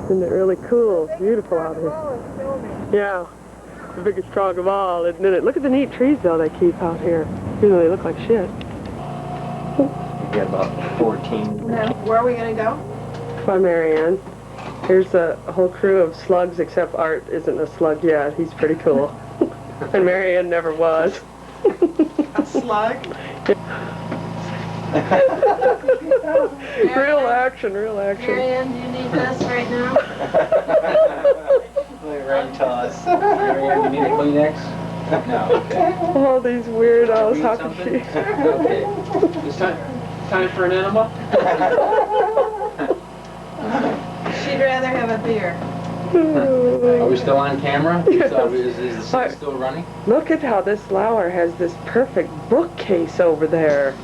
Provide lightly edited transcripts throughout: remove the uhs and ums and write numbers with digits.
Isn't it really cool? It's beautiful out here. Yeah. The biggest frog of all, isn't it? Look at the neat trees, though, they keep out here. Even though they look like shit. We get about 14. Where are we going to go? By MaryAnne. Here's a whole crew of slugs, except Art isn't a slug yet. He's pretty cool. And MaryAnne never was. A slug? Real action, real action. MaryAnne, do you need this right now? Rain toss. MaryAnne, you need a Kleenex? No, okay. All these weirdos, how can she? Okay. It's time for an enema? She'd rather have a beer. Are we still on camera? Yes. Is the scene still running? Look at how this flower has this perfect bookcase over there.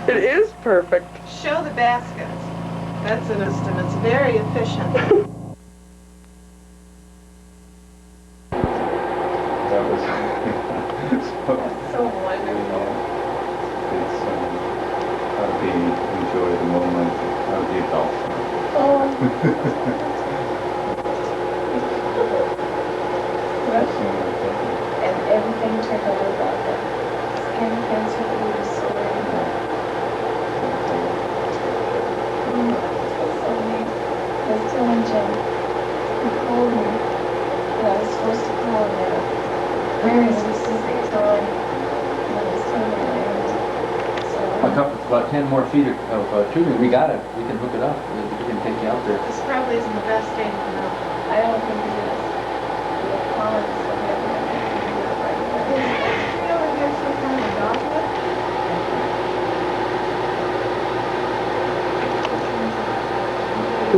It is perfect. Show the baskets. That's an estimate. It's very efficient. That was So wonderful. it's how to enjoy the moment of the adult. And everything turned out about that. Skin cancer, we were so worried about. So neat. I was telling Jim, he called me, and I was supposed to call him at Mary's specific time, and I was telling him, A couple, about 10 more feet of tubing. We got it. We can hook it up. We can take you out there. This probably isn't the best day to know. I don't think it is. The Collins will have everything to do right away. You know what there's some kind of dogwood?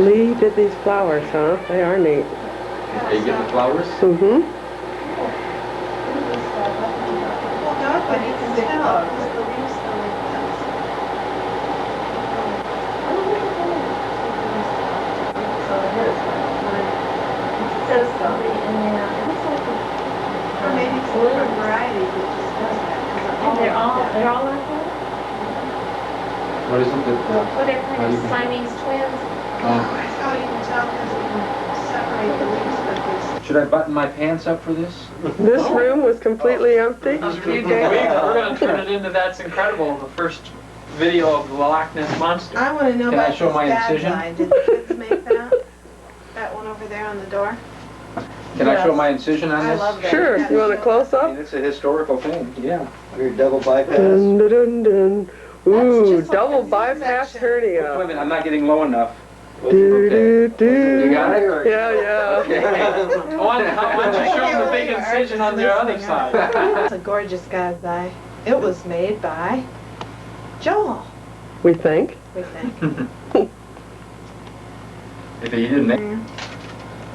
Lee did these flowers, huh? They are neat. Are you getting the flowers? Mm-hmm. Well, dogwood, you can tell, because the leaves are like this. Says something in there. It looks like Or maybe it's a different variety that just does that. 'cause they're all like that? What is it that... Well, they're kind of Siamese twins. That's how you can tell, because you can separate the leaves like this. Should I button my pants up for this? This room was completely empty. We're going to turn it into That's Incredible, the first video of the Loch Ness Monster. I want to know Can I about show this my bad incision? guy. Did the kids make that? That one over there on the door? Can I show my incision on I this? love that. Sure. You want a I close-up? mean, it's a historical thing, yeah. Your double bypass. Dun, dun, dun, dun. Ooh, just like double a bypass C-section. Wait a hernia. minute, I'm not getting low enough. Do, do, do. You got it? Yeah, yeah. Why don't you show them the big incision on the other side? It's a gorgeous guy's eye. It was made by Joel, We think. we think. If he didn't make...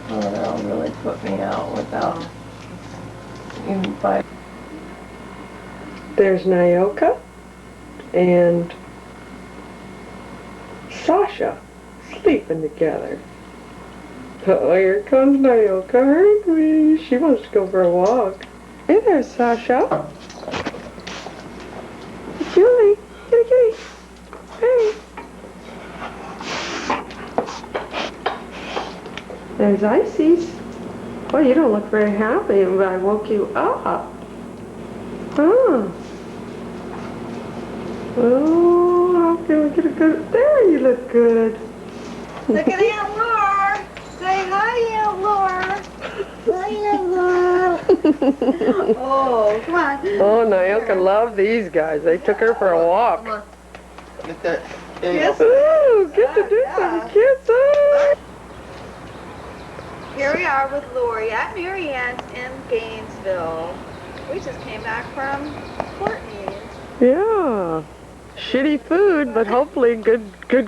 Oh, that'll really put me out without even by. There's Nyoka and Sasha sleeping together. Oh, here comes Nyoka hungry. She wants to go for a walk. Hey there, Sasha. Julie, kitty, kitty. Hey. There's Ices. Well, you don't look very happy, but I woke you up. Huh. Oh, how can we get a good... There, you look good. Look at Aunt Laura. Say hi, Aunt Laura. Hi, Aunt Laura. Oh, come on. Oh, Nyoka loved these guys. They took her for a walk. Get that. Yes. Ooh, get to do some kissing. Here we are with Lori at MaryAnne's in Gainesville. We just came back from Courtney's. Yeah. Shitty food, but hopefully good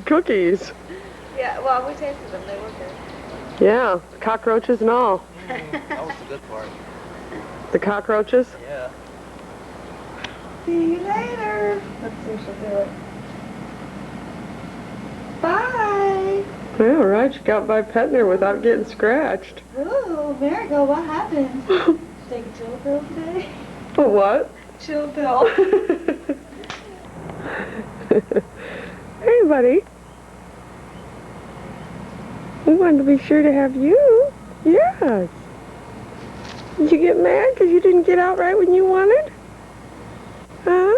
cookies. Yeah, well, we tasted them. They were good. Yeah, cockroaches and all. That was the good part. The cockroaches? Yeah. See you later. Let's see if she'll do it. Bye. Yeah, right. You got by petting her without getting scratched. Ooh, Marigold, what happened? Take a chill pill today? What? Chill pill. Hey, buddy. We wanted to be sure to have you. Yes. Did you get mad because you didn't get out right when you wanted? Huh?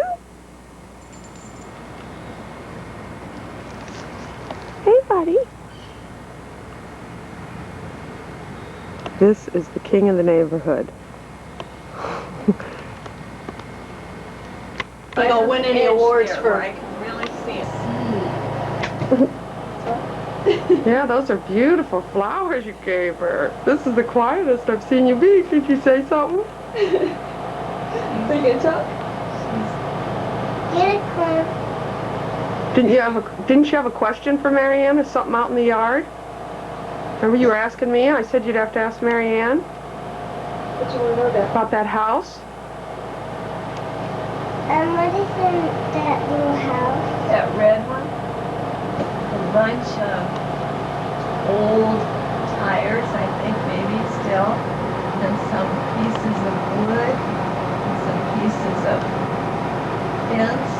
Hey, buddy. This is the king of the neighborhood. I don't win any awards for. I can really see it. Yeah, those are beautiful flowers you gave her. This is the quietest I've seen you be. Did you say something? Pretty good job. Get it, Claire. Didn't you have a question for MaryAnne or something out in the yard? Remember you were asking me? I said you'd have to ask MaryAnne What you want to know about? about that house. What is in that little house? That red one? A bunch of old tires, I think, maybe still. And some pieces of wood. And some pieces of fence.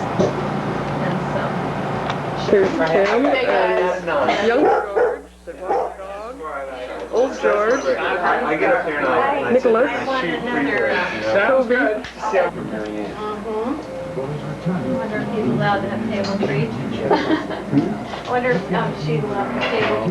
And some... There's Tim and young George that walks the dog. Old George. I get up there and I Nicholas. Sounds good. I wonder if he's allowed to have table treats. I wonder if she's allowed to have table.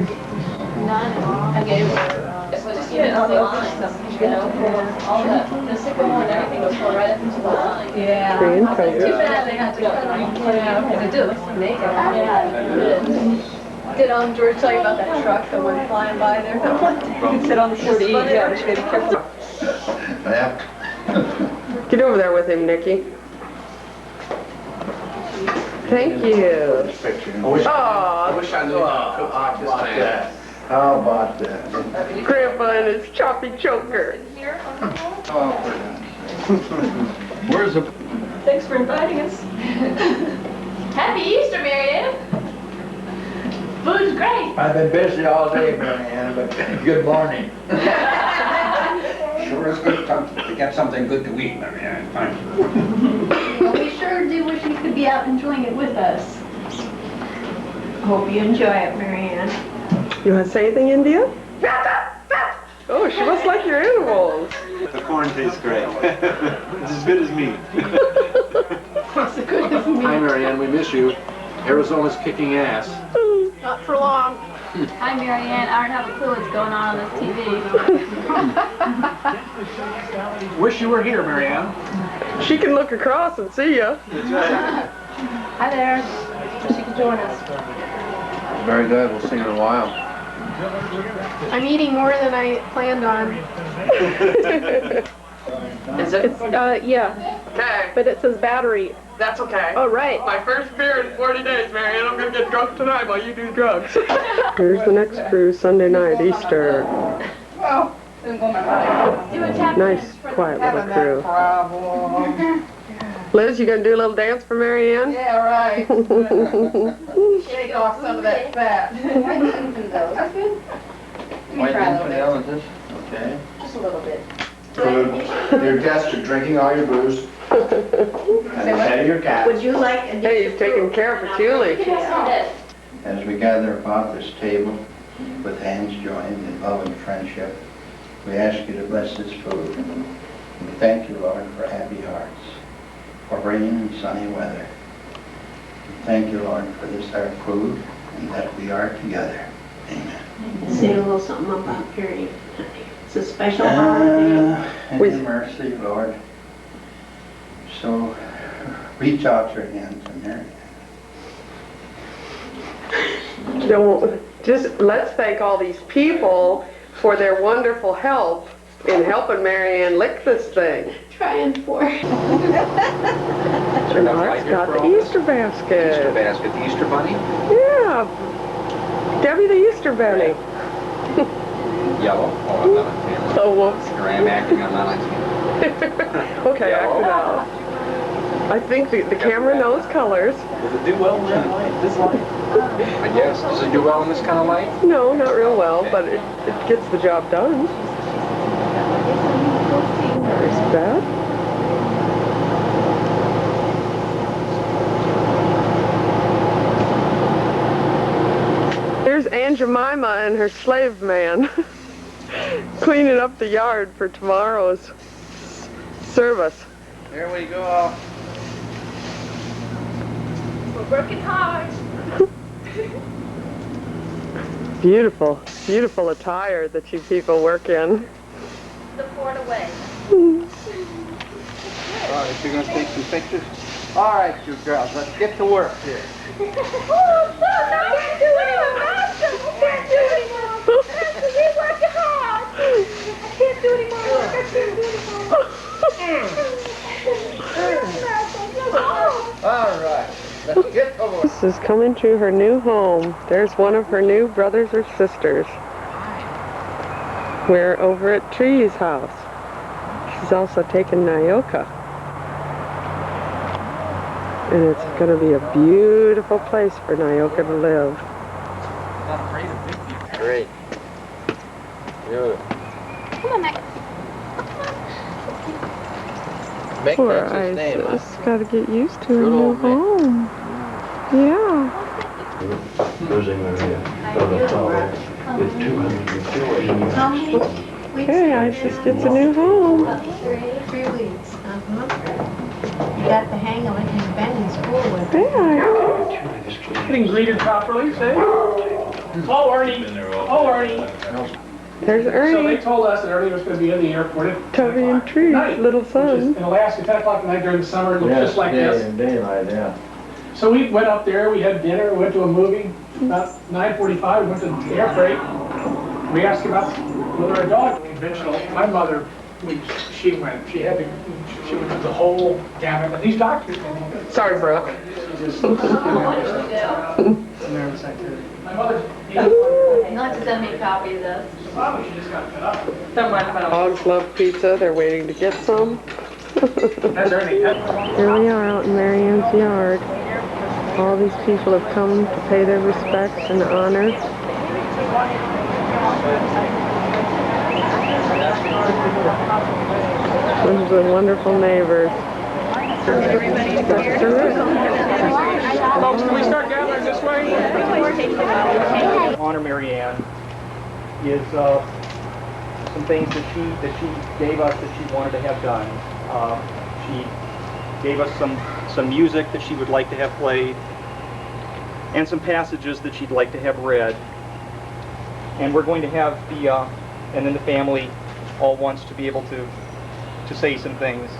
None. I gave her, just get all the lines, you know, for all the sycamore and everything was going right up into the line. Yeah. Green Too tiger. bad they had to cut them. Yeah, because it looks naked. Yeah. Did George tell you about that truck that went flying by there? He said on the 40, yeah, we should be careful. Get over there with him, Nikki. Thank you. I wish Aw, I knew how to cook like this. How about that? Grandpa and his choppy choker. Where's the... Thanks for inviting us. Happy Easter, MaryAnne. Food's great. I've been busy all day, MaryAnne, but good morning. Sure is good to get something good to eat, MaryAnne. Thank you. Well, we sure do wish you could be out enjoying it with us. Hope you enjoy it, MaryAnne. You want to say anything, India? Oh, she must like your animals. The corn tastes great. It's as good as me. It's as good as me. Hi, MaryAnne, we miss you. Arizona's kicking ass. Not for long. Hi, MaryAnne. I don't have a clue what's going on this TV. Wish you were here, MaryAnne. She can look across and see you. Hi there. She can join us. Very good. We'll see you in a while. I'm eating more than I planned on. Is it? Yeah. Okay. But it says battery. That's okay. Oh, right. My first beer in 40 days, MaryAnne. I'm going to get drunk tonight while you do drugs. Here's the next cruise, Sunday night, Easter. Nice, quiet little crew. Liz, you going to do a little dance for MaryAnne? Yeah, right. Shake off some of that fat. That's good. White infidelity, okay. Just a little bit. Your guests are drinking all your booze. And petting your cat. Would you like a Hey, he's taking care of Patchouli. As we gather about this table, with hands joined in love and friendship, we ask you to bless this food. And we thank you, Lord, for happy hearts, for rain and sunny weather. We thank you, Lord, for this our food, and that we are together. Amen. Say a little something about Perry. It's a special holiday. In your mercy, Lord. So reach out your hand to Mary. Let's thank all these people for their wonderful help in helping MaryAnne lick this thing. Trying for. Mark's got the Easter basket. Easter basket, the Easter bunny? Yeah. Debbie the Easter bunny. Yellow. Oh, I'm not on camera. Oh, whoops. Here I am acting, I'm not on camera. Okay, act it out. I think the camera knows colors. Does it do well in that light, this light? I guess. Does it do well in this kind of light? No, not real well, but it gets the job done. There's Beth. There's Aunt Jemima and her slave man cleaning up the yard for tomorrow's service. Here we go. We're working hard. Beautiful, beautiful attire that you people work in. The fort away. All right, you're going to take some pictures? All right, you girls, let's get to work here. Oh, no, I can't do anymore. Master, I can't do anymore. Master, we're working hard. I can't do anymore work. I can't do anymore. All right, let's get to work. This is coming to her new home. There's one of her new brothers or sisters. We're over at Tree's house. She's also taken Nyoka. And it's going to be a beautiful place for Nyoka to live. Great. Beautiful. Come on, Max. Make Poor that's his name, huh? Isis. Got to get used to her Good new old man. home. Yeah. Losing Maria, the flower, with 250 years. How many weeks? Okay, Isis gets a new home. 3 weeks. You got the hang of it and you've been in school with it. Yeah. Getting greeted properly, say. Oh, Ernie. Oh, Ernie. There's So they Ernie, told us that Ernie was going to be in the airport at Toby and Tree's little son. in Alaska, 10 o'clock at night during the summer. It looked just like this. Daylight, yeah. So we went up there, we had dinner, we went to a movie. About 9:45, we went to the air freight. We asked about whether a dog conventional. My mother, she went through the whole gamut. And these doctors, sorry, Brooke. She just, my mother, Not to send me a copy of this. probably she just got fed up. Dogs love pizza. They're waiting to get some. That's Ernie. Here we are out in MaryAnne's yard. All these people have come to pay their respects and honor. Those are wonderful neighbors. That's terrific. Folks, can we start gathering this way? Honor MaryAnne is some things that she gave us that she wanted to have done. She gave us some music that she would like to have played, and some passages that she'd like to have read. And we're going to have and then the family all wants to be able to say some things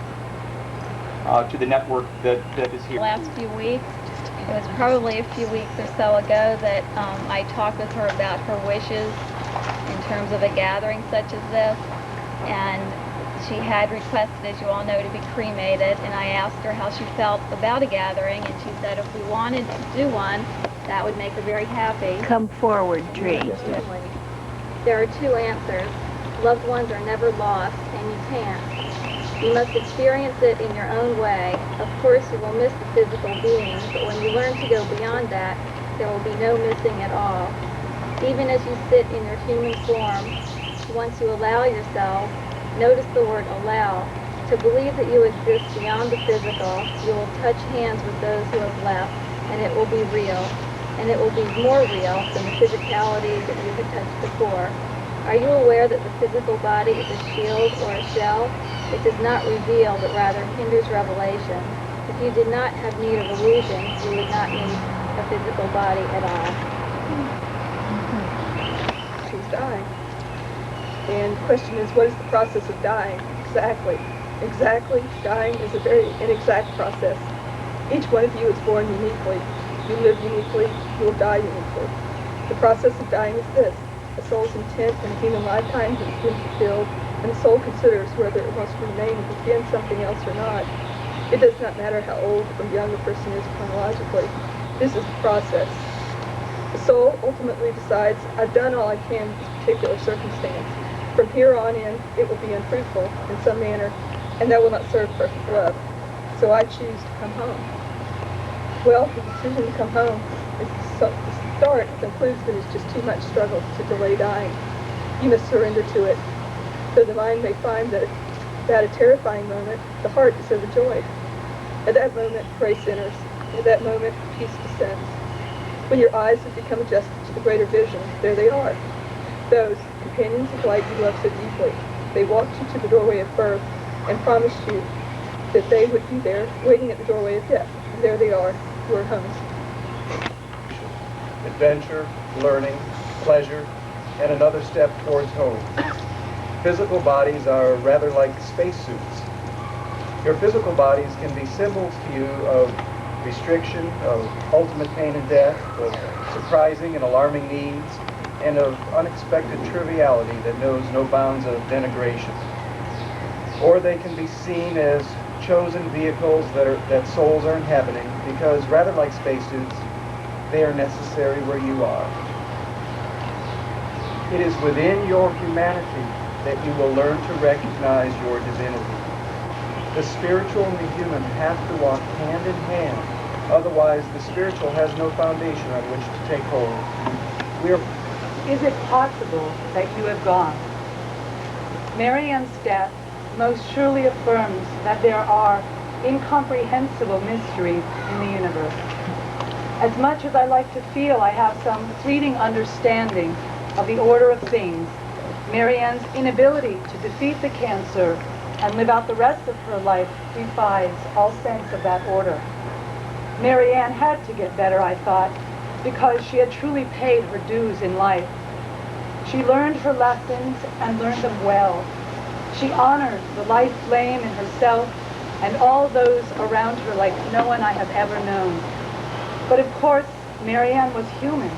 to the network that is here. Last few weeks, it was probably a few weeks or so ago that I talked with her about her wishes in terms of a gathering such as this, and she had requested, as you all know, to be cremated, and I asked her how she felt about a gathering, and she said if we wanted to do one, that would make her very happy. Come forward, Tree. There are two answers. Loved ones are never lost, and you can't. You must experience it in your own way. Of course, you will miss the physical beings, but when you learn to go beyond that, there will be no missing at all. Even as you sit in your human form, once you allow yourself, notice the word allow, to believe that you exist beyond the physical, you will touch hands with those who have left, and it will be real. And it will be more real than the physicality that you had touched before. Are you aware that the physical body is a shield or a shell? It does not reveal, but rather hinders revelation. If you did not have need of illusion, you would not need a physical body at all. She's dying. And the question is, what is the process of dying? Exactly. Exactly. Dying is a very inexact process. Each one of you is born uniquely. You live uniquely. You will die uniquely. The process of dying is this. A soul's intent in a human lifetime has been fulfilled, and the soul considers whether it wants to remain and begin something else or not. It does not matter how old or young a person is chronologically. This is the process. The soul ultimately decides, I've done all I can in this particular circumstance. From here on in, it will be unfruitful in some manner, and that will not serve perfect love. So I choose to come home. Well, the decision to come home is the start concludes that it's just too much struggle to delay dying. You must surrender to it. Though the mind may find that a terrifying moment, the heart is overjoyed. At that moment, grace enters. At that moment, peace descends. When your eyes have become adjusted to the greater vision, there they are. Those companions of light you love so deeply. They walked you to the doorway of birth and promised you that they would be there waiting at the doorway of death. And there they are, your homes. Adventure, learning, pleasure, and another step towards home. Physical bodies are rather like spacesuits. Your physical bodies can be symbols to you of restriction, of ultimate pain and death, of surprising and alarming needs, and of unexpected triviality that knows no bounds of denigration. Or they can be seen as chosen vehicles that souls are inhabiting, because rather like spacesuits, they are necessary where you are. It is within your humanity that you will learn to recognize your divinity. The spiritual and the human have to walk hand in hand. Otherwise, the spiritual has no foundation on which to take hold. Is it possible that you have gone? MaryAnne's death most surely affirms that there are incomprehensible mysteries in the universe. As much as I like to feel I have some fleeting understanding of the order of things, MaryAnne's inability to defeat the cancer and live out the rest of her life defies all sense of that order. MaryAnne had to get better, I thought, because she had truly paid her dues in life. She learned her lessons and learned them well. She honored the life flame in herself and all those around her like no one I have ever known. But of course, MaryAnne was human,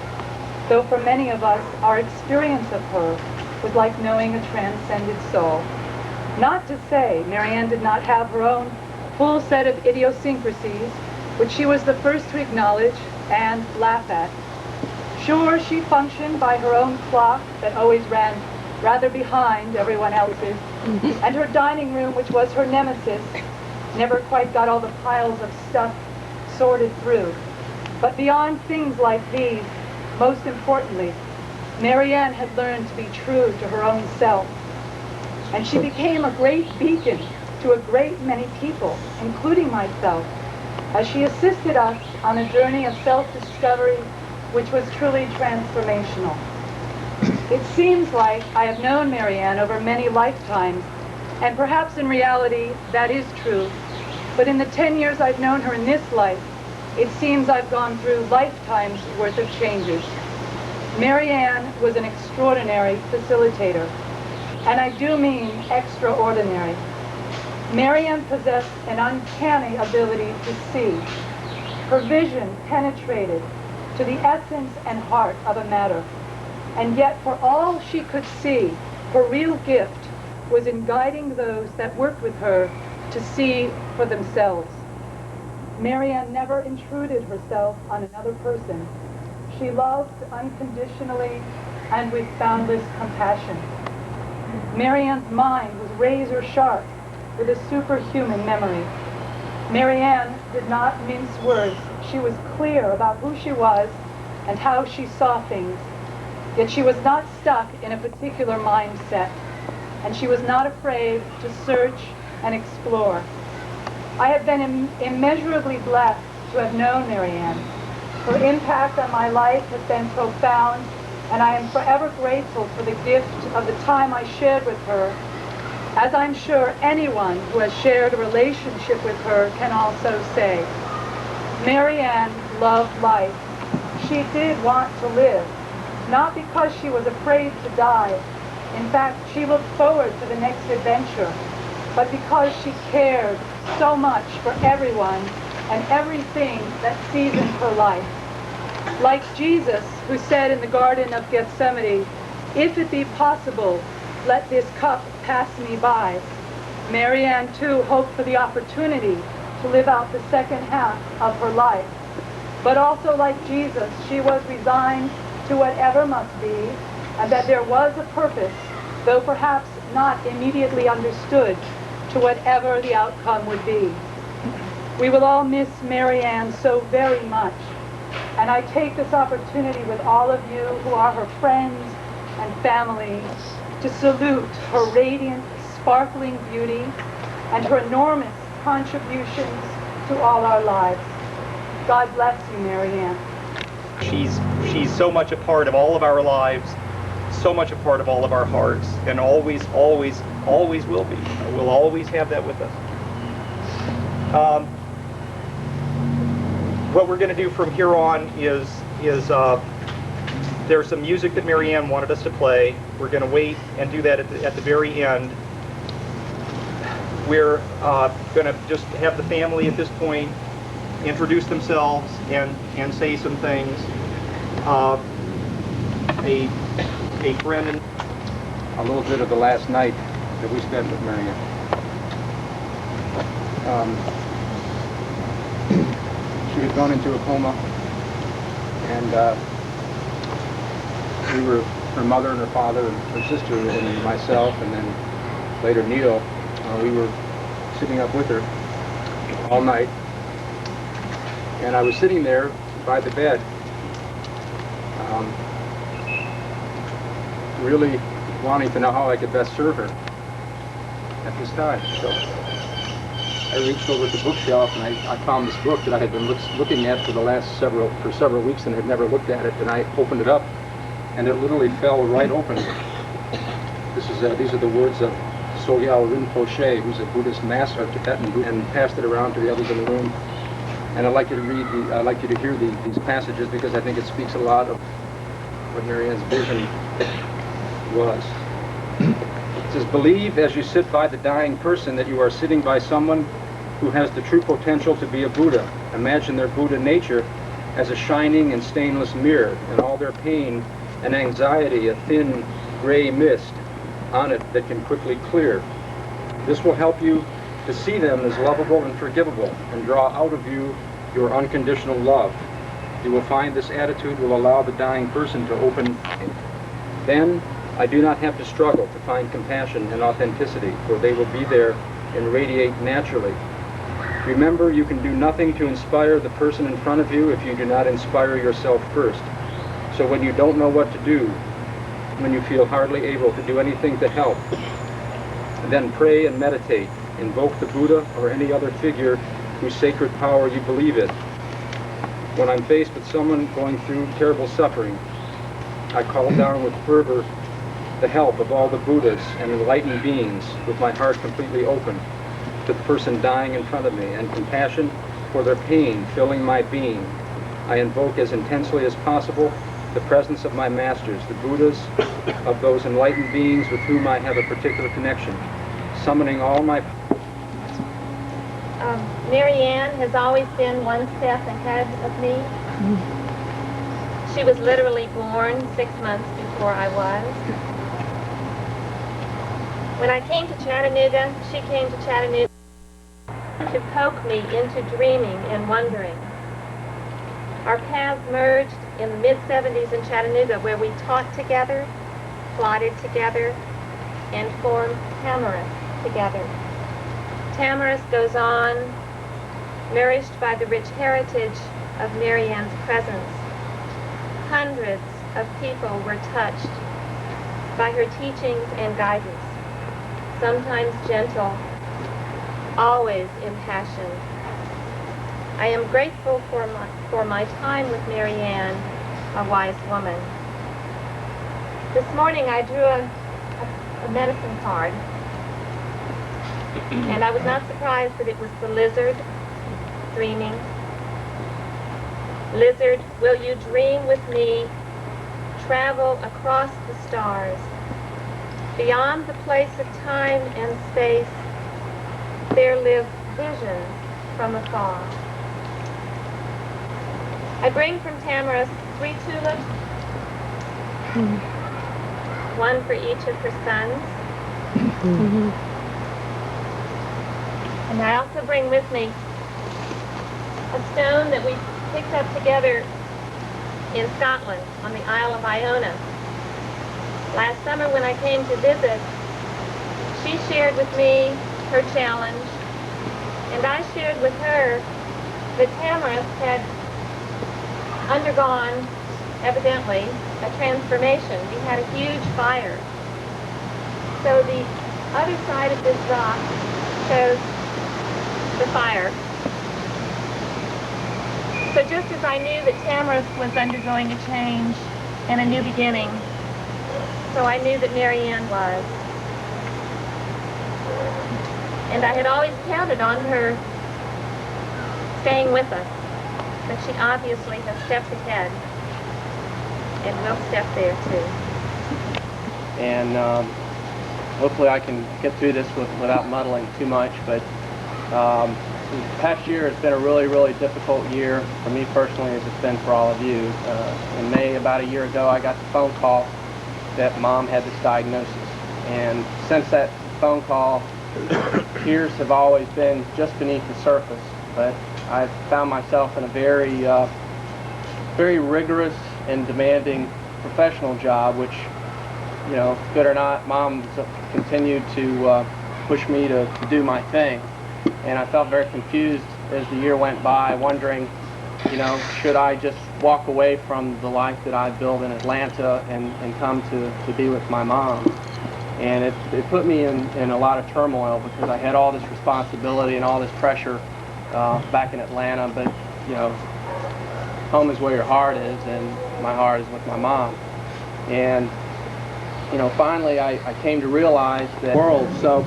though for many of us, our experience of her was like knowing a transcended soul. Not to say MaryAnne did not have her own full set of idiosyncrasies, which she was the first to acknowledge and laugh at. Sure, she functioned by her own clock that always ran rather behind everyone else's, and her dining room, which was her nemesis, never quite got all the piles of stuff sorted through. But beyond things like these, most importantly, MaryAnne had learned to be true to her own self. And she became a great beacon to a great many people, including myself, as she assisted us on a journey of self-discovery which was truly transformational. It seems like I have known MaryAnne over many lifetimes, and perhaps in reality that is true, but in the 10 years I've known her in this life, it seems I've gone through lifetimes worth of changes. MaryAnne was an extraordinary facilitator, and I do mean extraordinary. MaryAnne possessed an uncanny ability to see. Her vision penetrated to the essence and heart of a matter, and yet for all she could see, her real gift was in guiding those that worked with her to see for themselves. MaryAnne never intruded herself on another person. She loved unconditionally and with boundless compassion. MaryAnne's mind was razor sharp with a superhuman memory. MaryAnne did not mince words. She was clear about who she was and how she saw things. Yet she was not stuck in a particular mindset, and she was not afraid to search and explore. I have been immeasurably blessed to have known MaryAnne. Her impact on my life has been profound, and I am forever grateful for the gift of the time I shared with her, as I'm sure anyone who has shared a relationship with her can also say. MaryAnne loved life. She did want to live, not because she was afraid to die. In fact, she looked forward to the next adventure, but because she cared so much for everyone and everything that seasoned her life. Like Jesus, who said in the Garden of Gethsemane, "If it be possible, let this cup pass me by." MaryAnne, too, hoped for the opportunity to live out the second half of her life. But also like Jesus, she was resigned to whatever must be, and that there was a purpose, though perhaps not immediately understood, to whatever the outcome would be. We will all miss MaryAnne so very much, and I take this opportunity with all of you who are her friends and family to salute her radiant, sparkling beauty and her enormous contributions to all our lives. God bless you, MaryAnne. She's so much a part of all of our lives, so much a part of all of our hearts, and always, always, always will be. We'll always have that with us. What we're going to do from here on is there's some music that MaryAnne wanted us to play. We're going to wait and do that at the very end. We're going to just have the family at this point introduce themselves and say some things. A friend. A little bit of the last night that we spent with MaryAnne. She had gone into a coma, and we were, her mother and her father and her sister and myself, and then later Neil, we were sitting up with her all night, and I was sitting there by the bed, really wanting to know how I could best serve her at this time. So I reached over at the bookshelf and I found this book that I had been looking at for several weeks and had never looked at it, and I opened it up and it literally fell right open. These are the words of Sogyal Rinpoche, who's a Buddhist master of Tibetan, and passed it around to the others in the room. And I'd like you to hear these passages because I think it speaks a lot of what MaryAnne's vision was. It says, believe as you sit by the dying person that you are sitting by someone who has the true potential to be a Buddha. Imagine their Buddha nature as a shining and stainless mirror, and all their pain and anxiety a thin gray mist on it that can quickly clear. This will help you to see them as lovable and forgivable and draw out of you your unconditional love. You will find this attitude will allow the dying person to open. Then I do not have to struggle to find compassion and authenticity, for they will be there and radiate naturally. Remember, you can do nothing to inspire the person in front of you if you do not inspire yourself first. So when you don't know what to do, when you feel hardly able to do anything to help, then pray and meditate. Invoke the Buddha or any other figure whose sacred power you believe in. When I'm faced with someone going through terrible suffering, I call down with fervor the help of all the Buddhas and enlightened beings, with my heart completely open to the person dying in front of me, and compassion for their pain filling my being. I invoke as intensely as possible the presence of my masters, the Buddhas, of those enlightened beings with whom I have a particular connection, summoning all my... MaryAnne has always been one step ahead of me. She was literally born 6 months before I was. When I came to Chattanooga, she came to Chattanooga to poke me into dreaming and wondering. Our paths merged in the mid-70s in Chattanooga, where we taught together, plotted together, and formed Tamarisk together. Tamarisk goes on, nourished by the rich heritage of MaryAnne's presence. Hundreds of people were touched by her teachings and guidance, sometimes gentle, always impassioned. I am grateful for my time with MaryAnne, a wise woman. This morning I drew a medicine card, and I was not surprised that it was the lizard dreaming. Lizard, will you dream with me, travel across the stars, beyond the place of time and space, there live visions from afar. I bring from Tamarisk 3 tulips, one for each of her sons. And I also bring with me a stone that we picked up together in Scotland on the Isle of Iona. Last summer when I came to visit, she shared with me her challenge, and I shared with her that Tamarisk had undergone, evidently, a transformation. We had a huge fire. So the other side of this rock shows the fire. So just as I knew that Tamara was undergoing a change and a new beginning, so I knew that MaryAnne was. And I had always counted on her staying with us. But she obviously has stepped ahead and will step there too. And hopefully I can get through this without muddling too much, but the past year has been a really, really difficult year for me personally, as it's been for all of you. In May, about a year ago, I got the phone call that Mom had this diagnosis. And since that phone call, tears have always been just beneath the surface. But I've found myself in a very, very rigorous and demanding professional job, which, you know, good or not, Mom's continued to push me to do my thing. And I felt very confused as the year went by, wondering, you know, should I just walk away from the life that I built in Atlanta and come to be with my mom? And it put me in a lot of turmoil, because I had all this responsibility and all this pressure back in Atlanta, but, you know, home is where your heart is, and my heart is with my mom. And, you know, finally I came to realize that world. So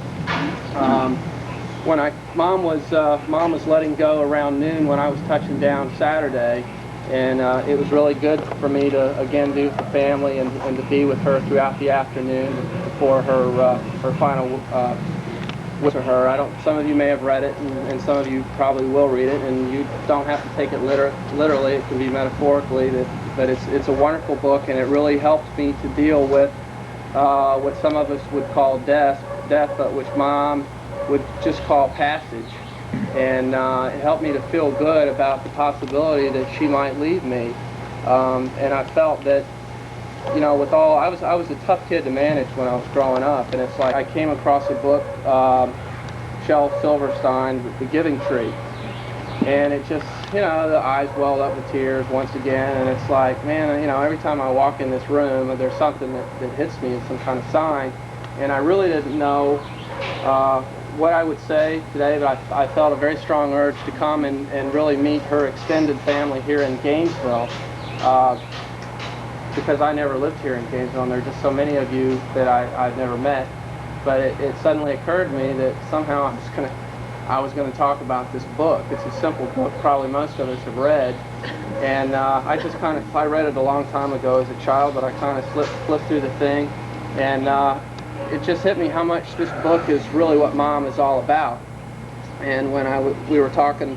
when Mom was letting go around noon when I was touching down Saturday, and it was really good for me to again be with the family and to be with her throughout the afternoon before her final with her. Some of you may have read it, and some of you probably will read it, and you don't have to take it literally. It can be metaphorically. But it's a wonderful book, and it really helped me to deal with what some of us would call death, but which Mom would just call passage. And it helped me to feel good about the possibility that she might leave me. And I felt that, you know, I was a tough kid to manage when I was growing up, and it's like I came across a book, Shel Silverstein, The Giving Tree, and it just, you know, the eyes welled up with tears once again, and it's like, man, you know, every time I walk in this room, there's something that hits me, it's some kind of sign, and I really didn't know what I would say today, but I felt a very strong urge to come and really meet her extended family here in Gainesville, because I never lived here in Gainesville, and there are just so many of you that I've never met. But it suddenly occurred to me that somehow I was going to talk about this book. It's a simple book, probably most of us have read, and I read it a long time ago as a child, but I kind of flipped through the thing, and it just hit me how much this book is really what Mom is all about. And when we were talking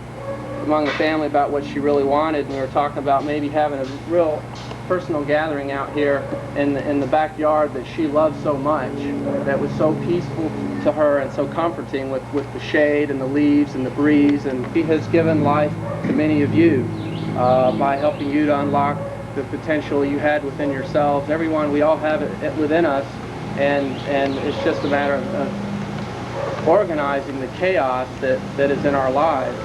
among the family about what she really wanted, and we were talking about maybe having a real personal gathering out here in the backyard that she loved so much, that was so peaceful to her and so comforting with the shade and the leaves and the breeze. And she has given life to many of you by helping you to unlock the potential you had within yourselves. Everyone, we all have it within us, and it's just a matter of organizing the chaos that is in our lives.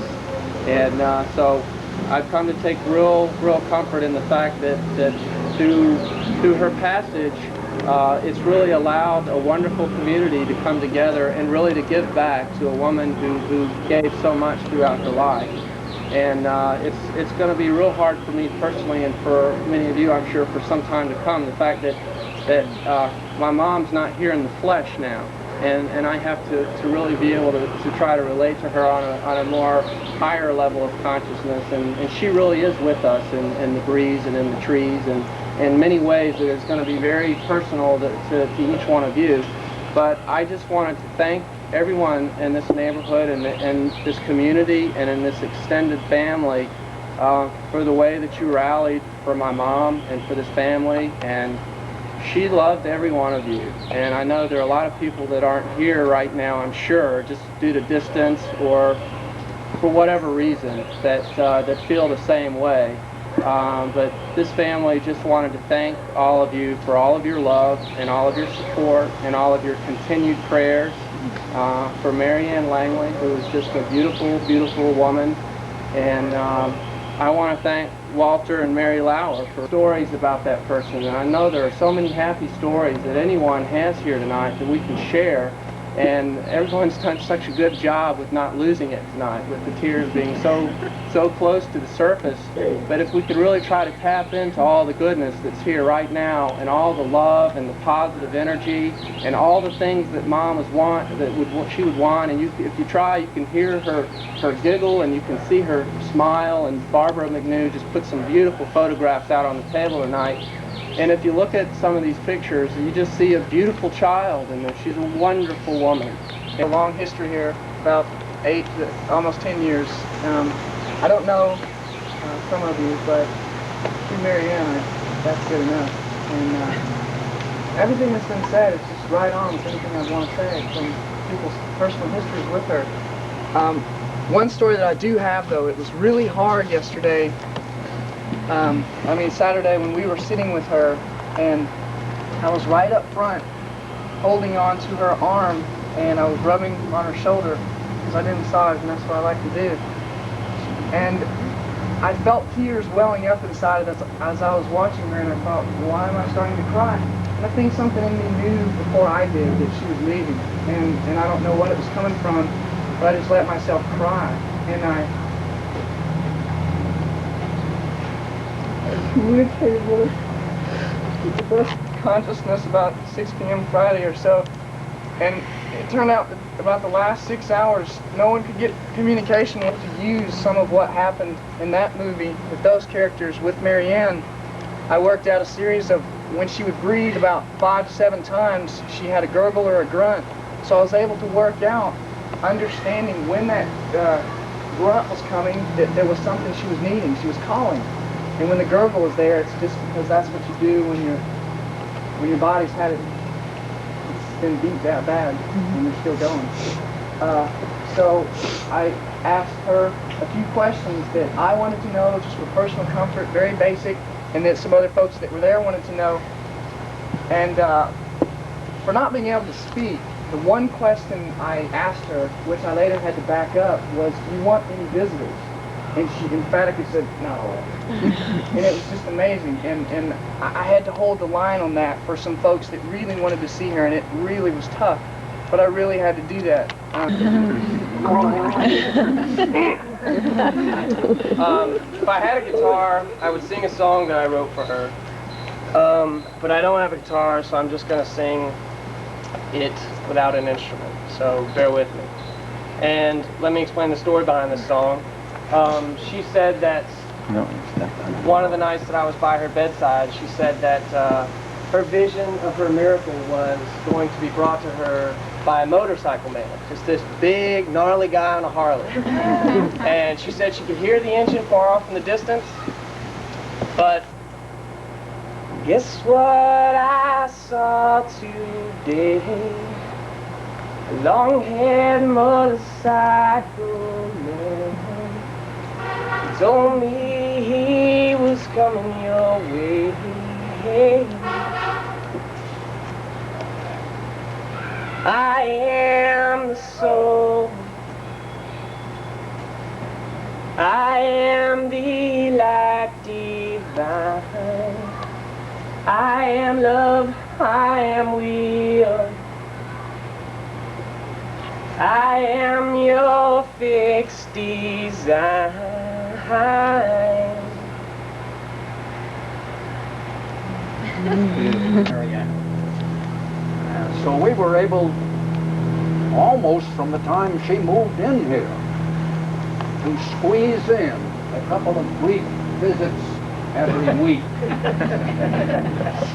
And so I've come to take real comfort in the fact that through her passage, it's really allowed a wonderful community to come together and really to give back to a woman who gave so much throughout her life. And it's going to be real hard for me personally, and for many of you, I'm sure, for some time to come, the fact that my mom's not here in the flesh now. And I have to really be able to try to relate to her on a more higher level of consciousness. And she really is with us in the breeze and in the trees, and in many ways that it's going to be very personal to each one of you. But I just wanted to thank everyone in this neighborhood and this community and in this extended family for the way that you rallied for my mom and for this family. And she loved every one of you, and I know there are a lot of people that aren't here right now, I'm sure, just due to distance or for whatever reason, that feel the same way. But this family just wanted to thank all of you for all of your love and all of your support and all of your continued prayers for MaryAnne Langley, who is just a beautiful, beautiful woman. And I want to thank Walter and Mary Lauer for stories about that person. And I know there are so many happy stories that anyone has here tonight that we can share. And everyone's done such a good job with not losing it tonight, with the tears being so close to the surface. But if we could really try to tap into all the goodness that's here right now, and all the love and the positive energy, and all the things that Mom she would want, and if you try, you can hear her giggle, and you can see her smile. And Barbara McNew just put some beautiful photographs out on the table tonight. And if you look at some of these pictures, you just see a beautiful child, and she's a wonderful woman. A long history here, about 8 to almost 10 years. I don't know some of you, but through MaryAnne, that's good enough. And everything that's been said is just right on with anything I want to say from people's personal histories with her. One story that I do have, though, it was really hard yesterday. Saturday when we were sitting with her, and I was right up front holding on to her arm, and I was rubbing on her shoulder because I did massage, and that's what I like to do. And I felt tears welling up inside as I was watching her, and I thought, why am I starting to cry? And I think something in me knew before I did that she was leaving, and I don't know what it was coming from, but I just let myself cry. And I communicated with her with the best consciousness about 6 p.m. Friday or so, and it turned out that about the last 6 hours no one could get communication with to use some of what happened in that movie with those characters with MaryAnne. I worked out a series of when she would breathe about 5 to 7 times, she had a gurgle or a grunt, so I was able to work out understanding when that grunt was coming, that there was something she was needing, she was calling. And when the gurgle was there, it's just because that's what you do when your body's it's been beat that bad and you're still going. So I asked her a few questions that I wanted to know, just for personal comfort, very basic, and that some other folks that were there wanted to know. And for not being able to speak, the one question I asked her, which I later had to back up, was, do you want any visitors? And she emphatically said, no. And it was just amazing. And I had to hold the line on that for some folks that really wanted to see her, and it really was tough. But I really had to do that. If I had a guitar, I would sing a song that I wrote for her. But I don't have a guitar, so I'm just going to sing it without an instrument. So bear with me. And let me explain the story behind this song. She said that one of the nights that I was by her bedside, she said that her vision of her miracle was going to be brought to her by a motorcycle man, just this big, gnarly guy on a Harley. And she said she could hear the engine far off in the distance, but guess what I saw today? A long-haired motorcycle man. He told me he was coming your way. I am the soul. I am the light divine. I am love. I am will. I am your fixed design. So we were able, almost from the time she moved in here, to squeeze in a couple of brief visits every week.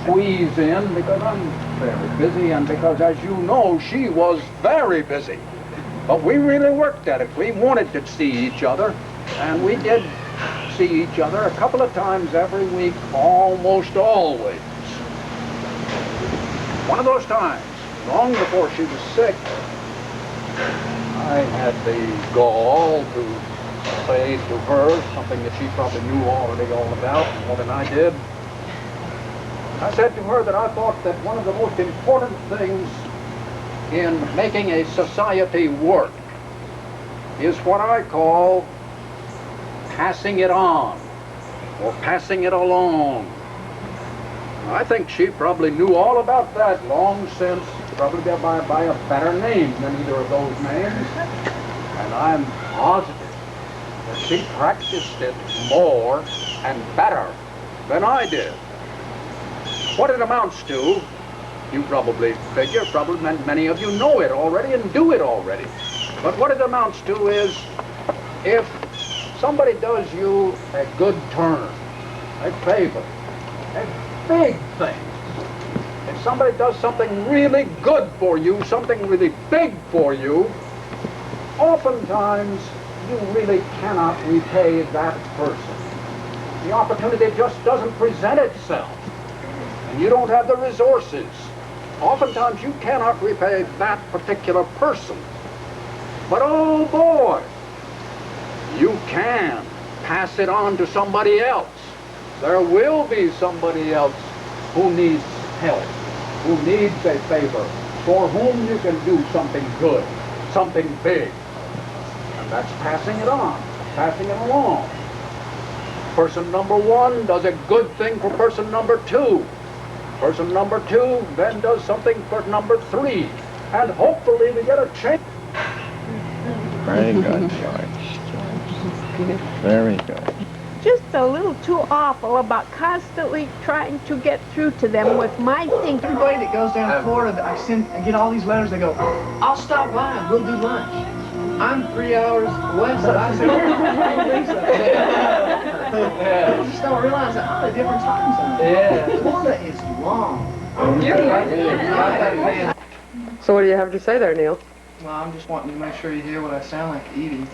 Squeeze in because I'm very busy, and because, as you know, she was very busy. But we really worked at it. We wanted to see each other, and we did see each other a couple of times every week, almost always. One of those times, long before she was sick, I had the gall to say to her something that she probably knew already all about, more than I did. I said to her that I thought that one of the most important things in making a society work is what I call passing it on, or passing it along. I think she probably knew all about that long since, probably go by a better name than either of those names. And I'm positive that she practiced it more and better than I did. What it amounts to, you probably figure, probably many of you know it already and do it already. But what it amounts to is, if somebody does you a good turn, a favor, a big thing, if somebody does something really good for you, something really big for you, oftentimes you really cannot repay that person. The opportunity just doesn't present itself, and you don't have the resources. Oftentimes you cannot repay that particular person. But oh boy, you can pass it on to somebody else. There will be somebody else who needs help, who needs a favor, for whom you can do something good, something big. And that's passing it on, passing it along. Person number one does a good thing for person number two. Person number two then does something for number three. And hopefully we get a change. Very good, George. Very good. Just a little too awful about constantly trying to get through to them with my thinking. Everybody that goes down to Florida, I get all these letters. They go, "I'll stop by. We'll do lunch." I'm 3 hours west. I said, "I don't think so." People just don't realize that I'm in a different time zone. Yeah. Florida is long. So what do you have to say there, Neil? Well, I'm just wanting to make sure you hear what I sound like to Edie.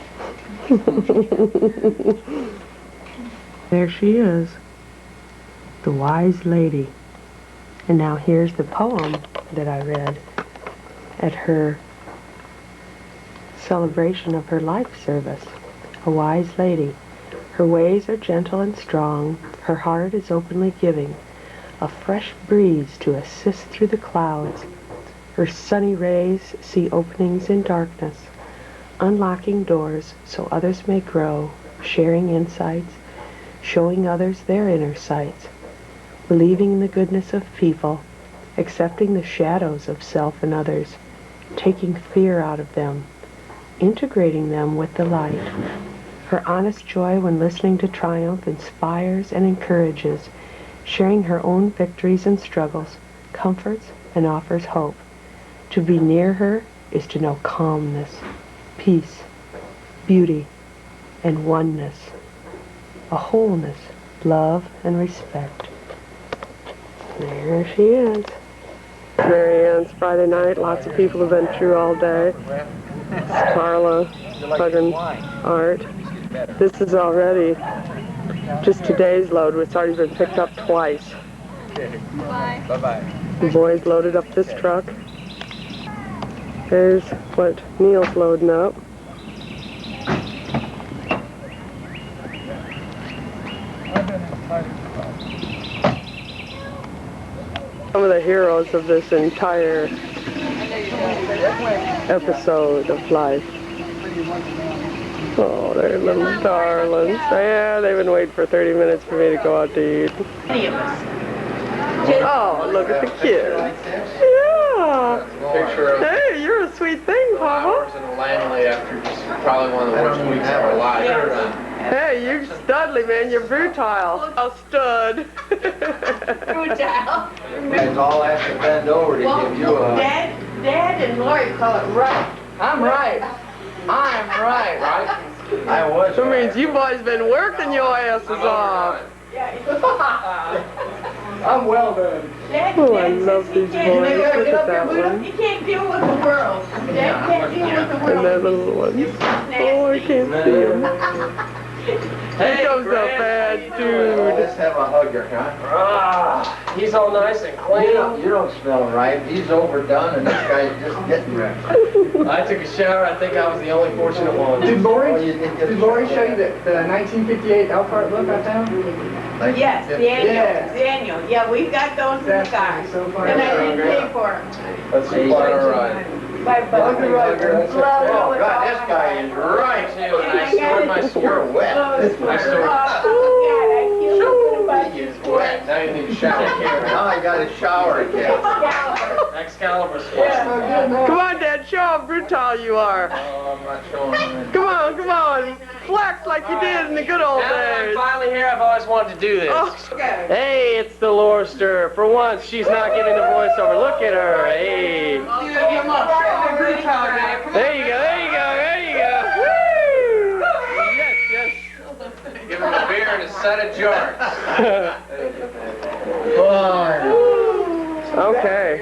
There she is, the wise lady. And now here's the poem that I read at her celebration of her life service. A wise lady. Her ways are gentle and strong. Her heart is openly giving. A fresh breeze to assist through the clouds. Her sunny rays see openings in darkness, unlocking doors so others may grow, sharing insights, showing others their inner sights, believing in the goodness of people, accepting the shadows of self and others, taking fear out of them, integrating them with the light. Her honest joy when listening to triumph inspires and encourages, sharing her own victories and struggles, comforts and offers hope. To be near her is to know calmness, peace, beauty, and oneness, a wholeness, love, and respect. There she is. MaryAnne's Friday night. Lots of people have been through all day. It's Carla, Buggen, Art. This is already just today's load. It's already been picked up twice. Bye. Bye-bye. The boys loaded up this truck. There's what Neil's loading up. Some of the heroes of this entire episode of life. Oh, they're little darlings. Yeah, they've been waiting for 30 minutes for me to go out to eat. Oh, look at the kids. Yeah. Hey, you're a sweet thing, Papa. And Langley after just probably one of the worst weeks of our lives. Hey, you studly, man. You're brutal. Oh, stud. Brutal. It's all have to bend over to give you a... Dad and Lori call it right. I'm right. I'm right. Right? I was. That means you boys been working your asses off. I'm well done. Oh, I love these boys. Look at that one. He can't deal with the world. Dad can't deal with the world. And that little one. Oh, I can't see him. Here comes a bad dude. Let's have a hugger, huh? He's all nice and clean. You don't smell right. He's overdone, and this guy's just getting ready. I took a shower. I think I was the only fortunate one. Did Lori show you the 1958 Elkhart book I found? Yes, Daniel. Yeah, we've got those in the car. And I didn't pay for them. Let's see. All right. My brother. Oh, God, this guy is right. And I stored my skirt wet. I stored... Oh, God, I feel so He is wet. Now you need a shower. Now I got a shower again. Excalibur sword. Come on, Dad, show how brutal you are. Oh, I'm not showing him. Come on. Flex like you did in the good old Now that I'm days. finally here, I've always wanted to do this. Oh. Hey, it's the Lorster. For once, she's not giving the voiceover. Look at her. Hey. There you go. Woo! Yes. Give him a beer and a set of jars. Okay.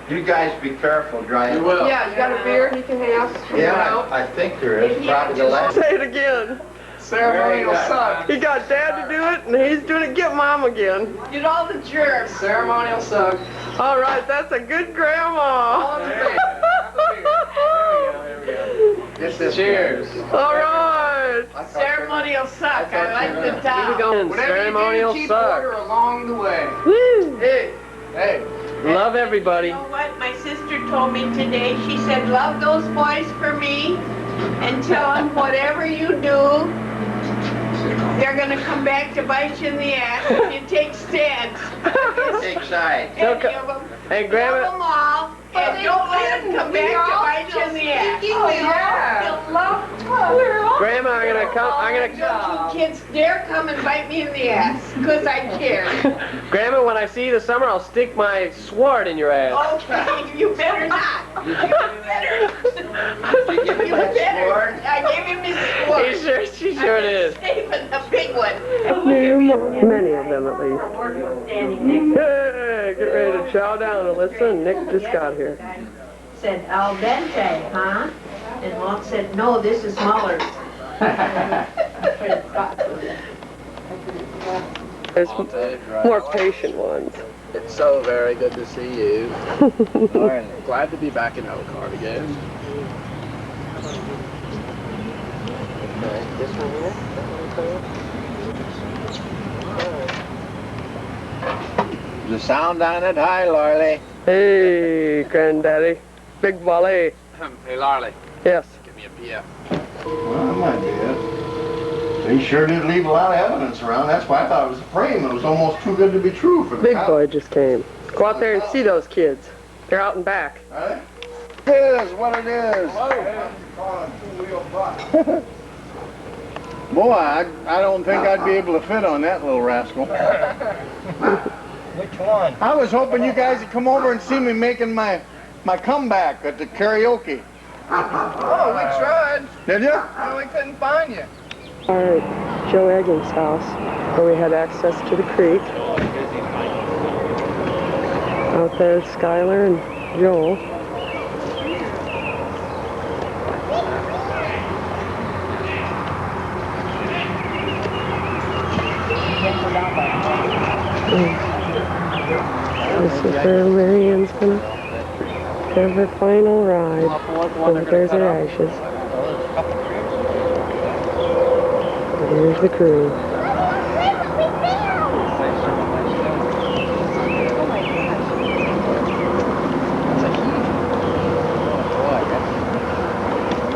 You guys be careful driving. We will. Yeah, you got a beer you can have? Yeah, I think there is. Probably the last. Say it again. Ceremonial suck. He got Dad to do it, and he's doing it. Get Mom again. Get all the jerks. Ceremonial suck. All right, that's a good grandma. Get this. Cheers. All right. Ceremonial suck. I like the title. Ceremonial keep suck. order along the way. Woo. Hey. Love everybody. You know what my sister told me today? She said, love those boys for me and tell them whatever you do, they're going to come back to bite you in the ass if you take stands. Take sides. Any of them. Hey, Love Grandma. them all, and don't let them come back to bite you in the ass. Grandma, I'm gonna Don't you kids dare come and bite me in the ass, because I care. Grandma, when I see you this summer, I'll stick my sword in your ass. Okay, you better not. You better. Did you give him that sword? I gave him his sword. She sure did. Saving the big one. Many of them, at least. Hey, get ready to chow down, Alyssa. Nick just got here. Said al dente, huh? And Mom said, no, this is Muller's. There's more patient ones. It's so very good to see you. Glad to be back in Elkhart again. This one here? The sound on it? Hi, Lorley. Hey, Granddaddy. Big volley. Hey, Larley. Yes. Give me a beer. Well, that might be it. They sure did leave a lot of evidence around. That's why I thought it was a frame. It was almost too good to be true for the Big cop. boy just came. Go out there and see those kids. They're out and back. It is what it is. Boy, I don't think I'd be able to fit on that little rascal. Which one? I was hoping you guys would come over and see me making my comeback at the karaoke. Oh, we tried. Did you? Well, we couldn't find you. Our Joe Egging's house, where we had access to the creek. Out there's Skylar and Joel. This is where MaryAnne's gonna have her final ride. Oh, there's her ashes. Here's the crew.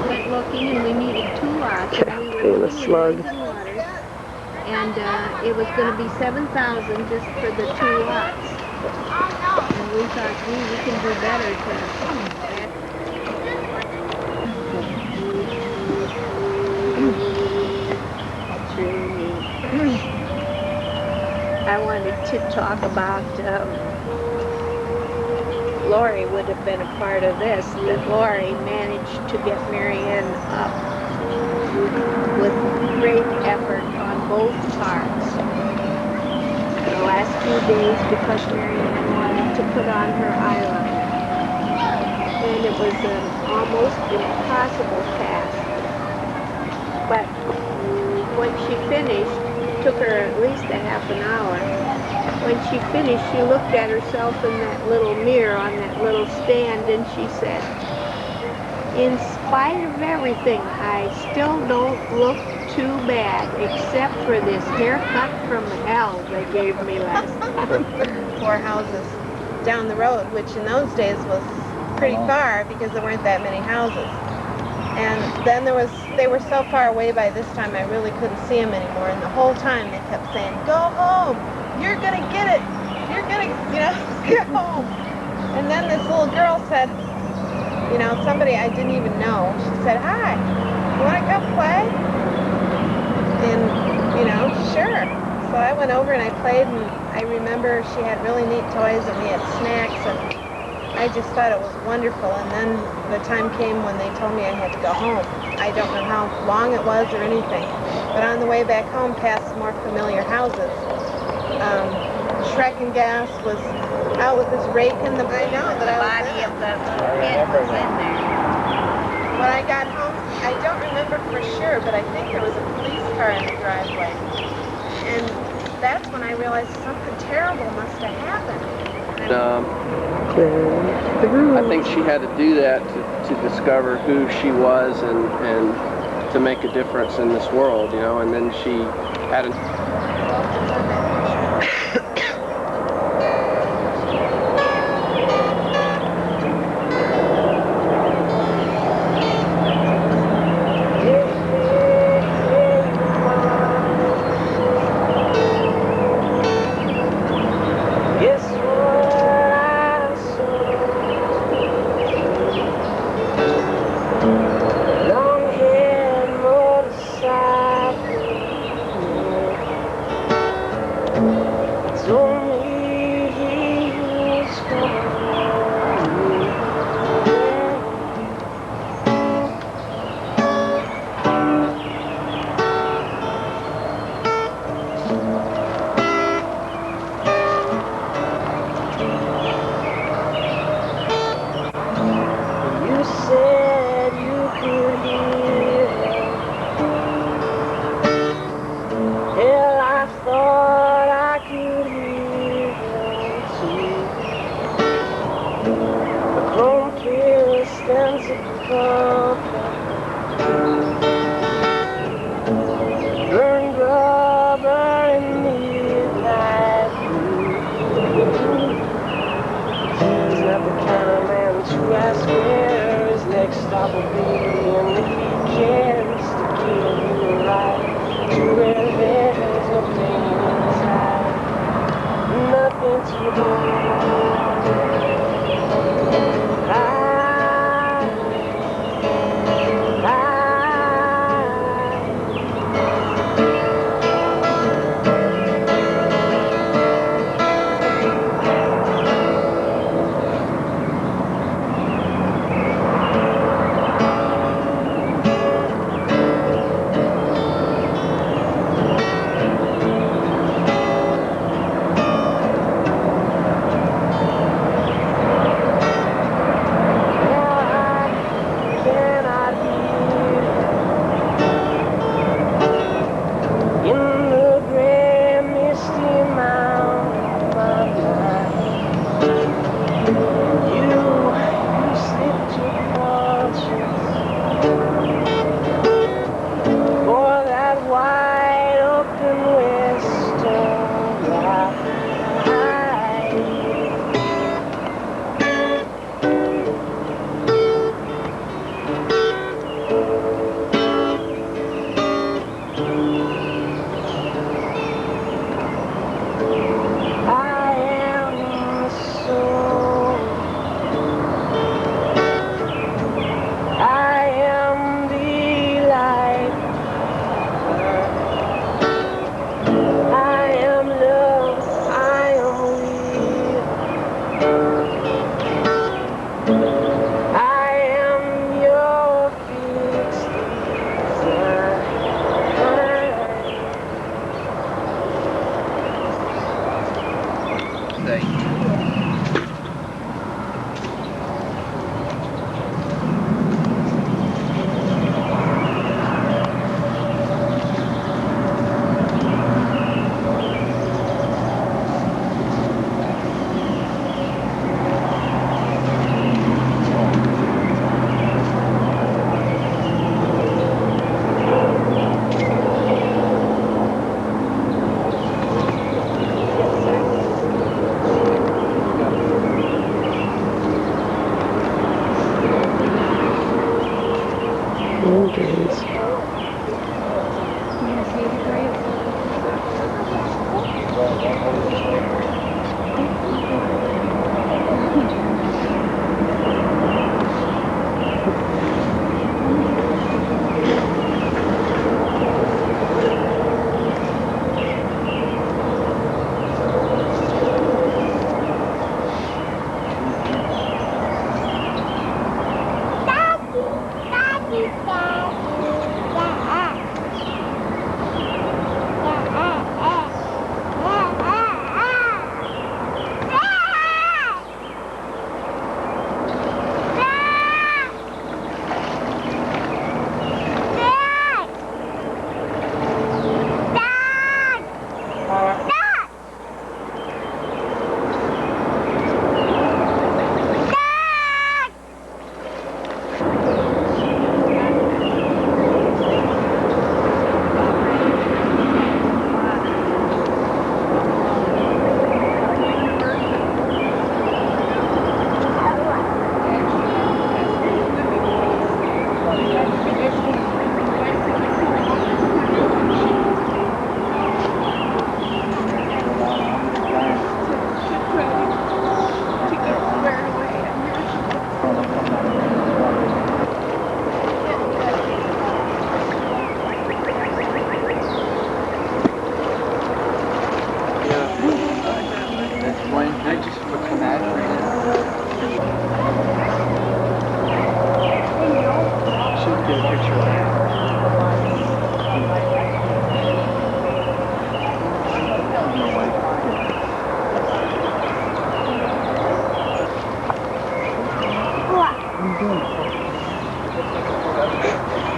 Went looking and we needed 2 lots. Yeah, And we being were a slug. looking at waters, and it was going to be $7,000 just for the 2 lots. And we thought, gee, we can do better That's really neat. I wanted to talk about Lori would have been a part of this, that Lori managed to get MaryAnne up with great effort on both parts. The last few days, because MaryAnne wanted to put on her eyeliner. And it was an almost impossible task. But when she finished, it took her at least a half an hour. When she finished, she looked at herself in that little mirror on that little stand, and she said, in spite of everything, I still don't look too bad, except for this haircut from hell they gave me last time. 4 houses down the road, which in those days was pretty far because there weren't that many houses. And then they were so far away by this time I really couldn't see them anymore. And the whole time they kept saying, go home, you're gonna get it, you're gonna, go home. And then this little girl said, you know, somebody I didn't even know, she said, "Hi, you want to come play?" And, you know, sure. So I went over and I played, and I remember she had really neat toys and we had snacks, and I just thought it was wonderful. And then the time came when they told me I had to go home. I don't know how long it was or anything, but on the way back home past more familiar houses, Shrek and Gas was out with his rake in the... I know that I was body of the kid was in there. When I got home, I don't remember for sure, but I think there was a police car in the driveway. And that's when I realized something terrible must have happened. I think she had to do that to discover who she was and to make a difference in this world, you know, and then she had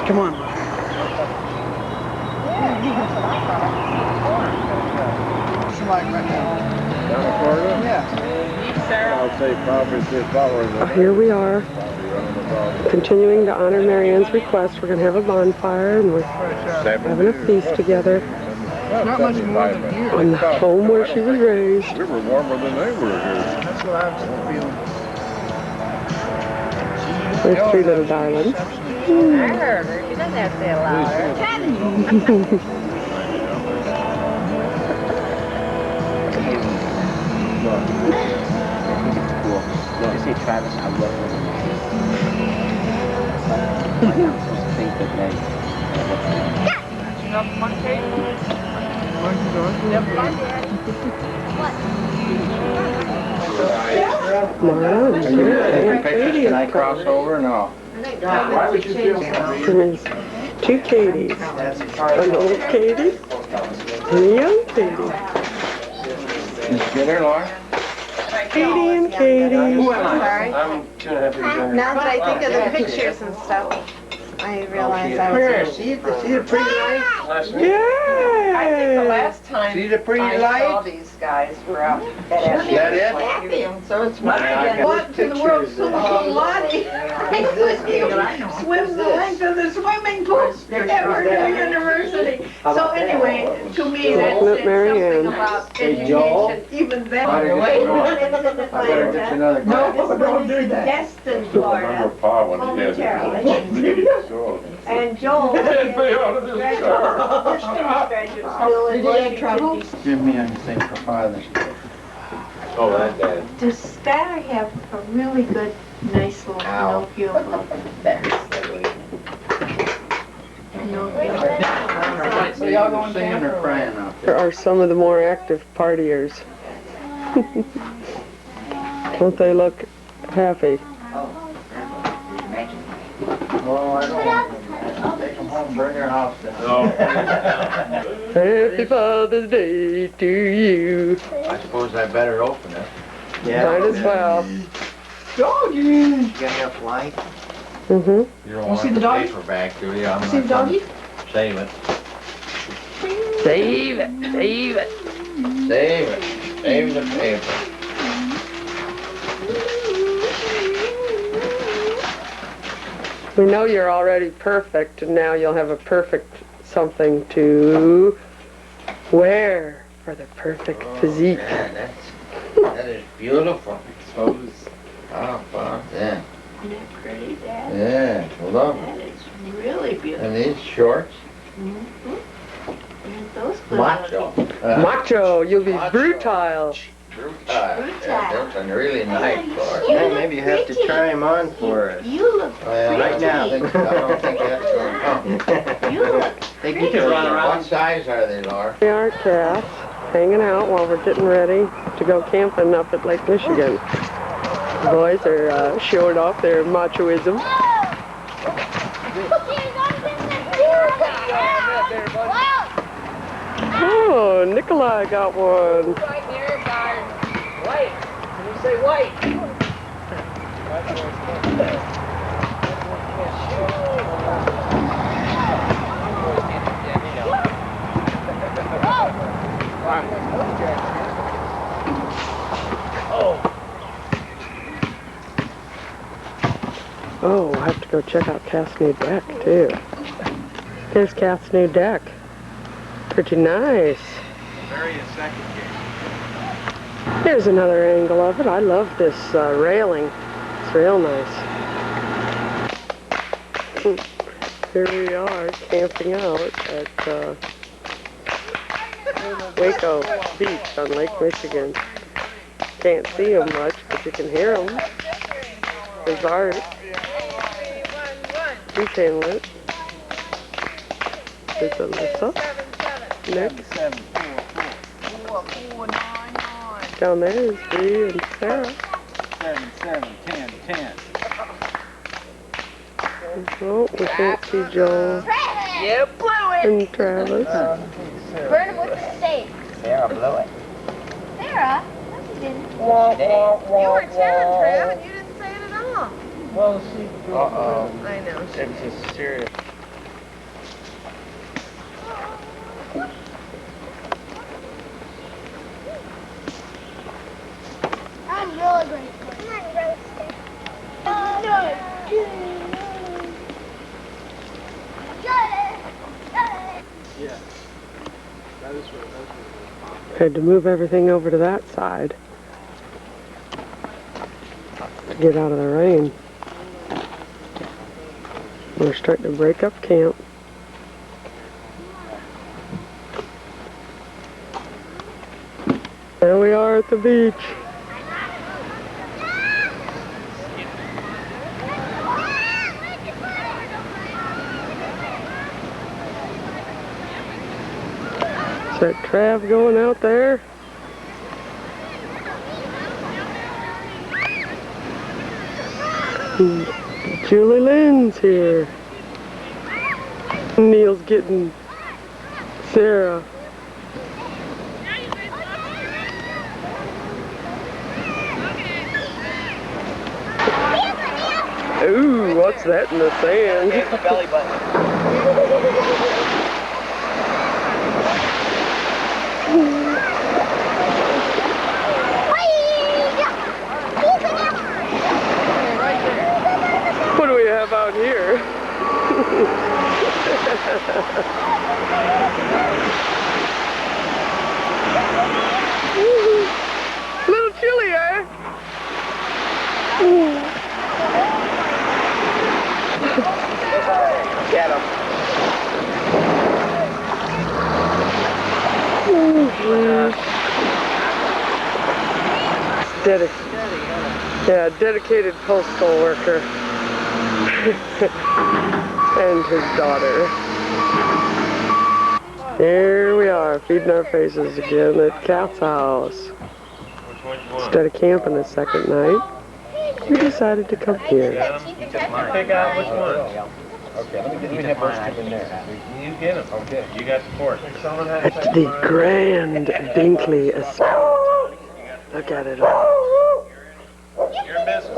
Come on. Like right now. Down the corridor? Yeah. I'll say probably 6 hours. Here we are, continuing to honor MaryAnne's request. We're going to have a bonfire, and we're having a feast together Not much more than here. on the home where she was raised. We were warmer than they were here. That's what I was feeling. There's 3 little darlings. I heard her. She doesn't have to say it louder. You see Travis, I love him. I'm supposed to think that they... Enough monkey? Pictures, can I cross over? No. Why would you feel sorry? There's 2 Katies. An old Katie and a young Katie. Did you get her, Laura? Katie and Katie. Sorry. I'm 2.5 years younger. Now that I think of the pictures and stuff, I realize I was... See the pretty light? Last week? Yeah. I think the last time See the pretty I light? saw these guys were out at Is that it? So it's one again. What to the world so Lottie? Swim the length of the swimming pool at Purdue University. So anyway, to me, that Look at said MaryAnne. something about Hey, Joel. education, even then. I better get you another No, glass. don't do that. Destined Still remember Pa when he had it. And Joel Get me out of this car. Did you have trouble? Give me anything for Father's Day. Oh, that dad. Does Spatter have a really good, nice little Pinocchio book? So y'all going singing or crying out There there? are some of the more active partiers. Don't they look happy? Well, I don't want them. Take them home, burn your house down. Happy Father's Day to you. I suppose I better open it. Might as well. Doggy! You got enough light? Mm-hmm. You don't Want want the the doggy? paperback, do you? I'm See the not doggy? gonna save it. Save it, save it. Save it. Save the paper. We know you're already perfect, and now you'll have a perfect something to wear for the perfect physique. Man, that is beautiful. How about that? Isn't that pretty, Dad? Yeah, well, look. That is really beautiful. And these shorts, And those macho. Macho, you'll be brutal. That's a really nice short. Well, maybe you have to try them on for us. You look Right now. I don't think that's going to come. You look You can run around. What size are they, Laura? We are Cass, hanging out while we're getting ready to go camping up at Lake Michigan. The boys are showing off their machoism. Oh, Nikolai got one. Right there, guys. White. Can you say white? Oh, we'll have to go check out Cass' new deck, too. Here's Cass' new deck. Pretty nice. Here's another angle of it. I love this railing. It's real nice. Here we are camping out at Waco Beach on Lake Michigan. Can't see them much, but you can hear them. There's Art. He's handling it. There's Alyssa. Nick. Down there is Bree and Sarah. 7, 7, 10, 10. Oh, we can't see Joel You blew it. and Travis. Burn him with the stake. Sarah blew it. Sarah? No, you didn't. You were telling Trev and you didn't say it at all. Well, see. I know. It's a serious. Yeah. That is what Had to move everything over to that side to get out of the rain. We're starting to break up camp. There we are at the beach. Is that Trav going out there? Julie Lynn's here. Neil's getting Sarah. Ooh, what's that in the sand? It's the belly button. What do we have out here? Little chilly, eh? Get him. Dedicated postal worker. And his daughter. Here we are, feeding our faces again at Cat's house. Instead of camping the second night, we decided to come here. Pick out which one. Okay, let me have those two in there. You get them. Okay. You got the fork. It's the Grand Binkley Estate. Look at it all. Your business.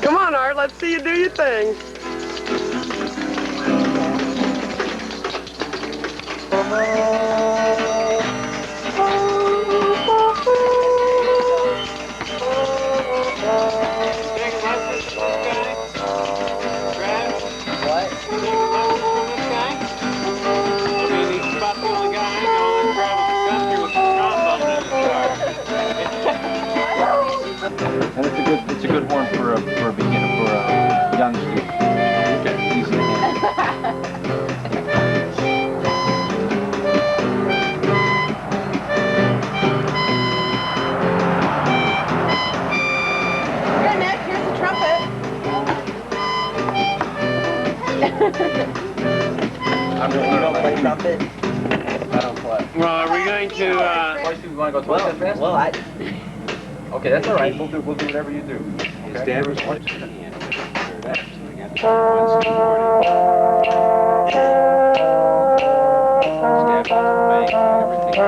Come on, Art, let's see you do your thing. And it's a good horn for a beginner, for a young student. Okay. Easy to handle. Here, Nick, here's the trumpet. I'm just going to play trumpet. I don't play. Well, are we going to, You want to go twice that fast? Well, Okay, that's all right. We'll do whatever you do. Okay. His dad was watching. Step away, everything. Now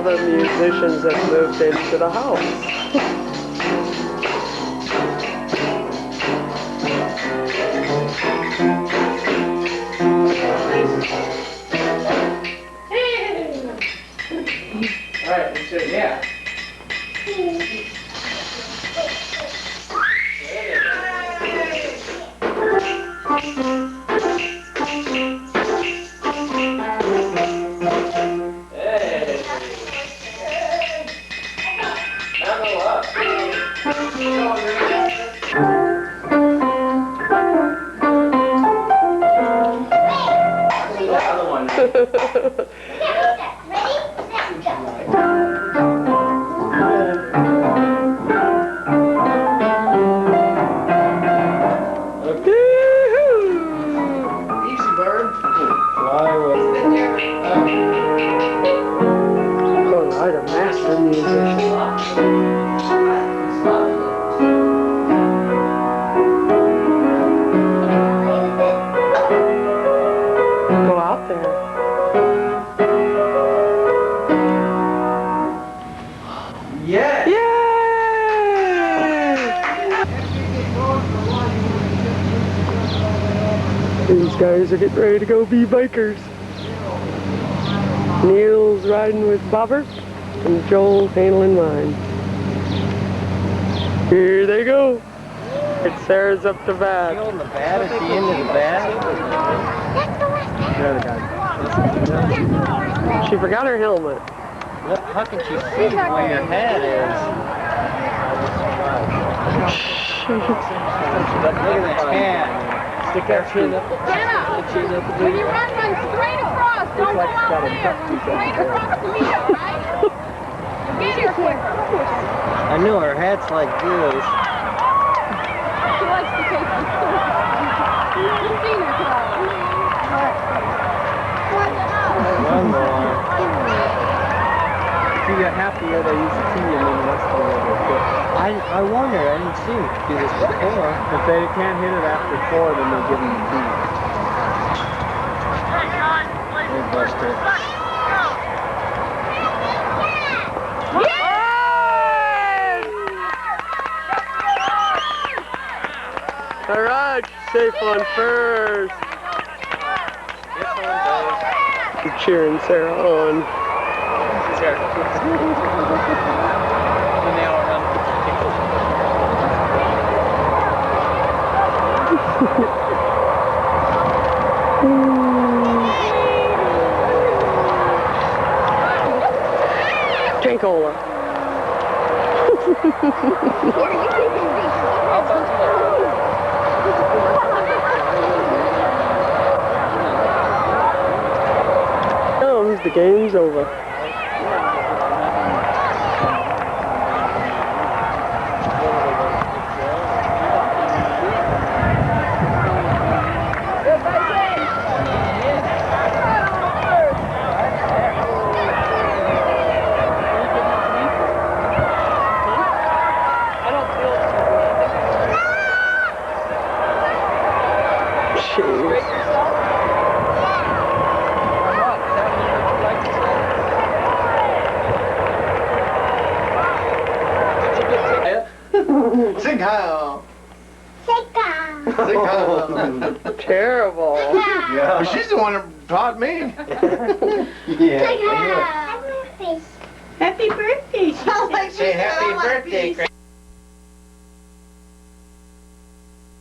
the musicians have moved into the house. All right, let's say yeah. Alright, a master musician. Go out there. Yeah. These guys are getting ready to go be bikers. Neil's riding with Bobber and Joel handling mine. Here they go. It's Sarah's up to bat. On the bat at the end of the bat. There they go. She forgot her helmet. How can she see where your head is? Look at that hand. Stick that chin up. When you run straight across. Don't go out there. Run straight across to me, all right? Get here quicker. I knew her head's like this. She likes to take the You've seen her One more. If you get half the air they use the key and then the rest of the air they quit. I wonder, I didn't see him do this before. If they can't hit it after 4, then they give them the key. They bust her. All right, safe on first. You're cheering Sarah on. Tankola. The game's over. Sing Heil. Terrible. Yeah. Well, she's the one that taught me. Happy birthday. She Say happy birthday,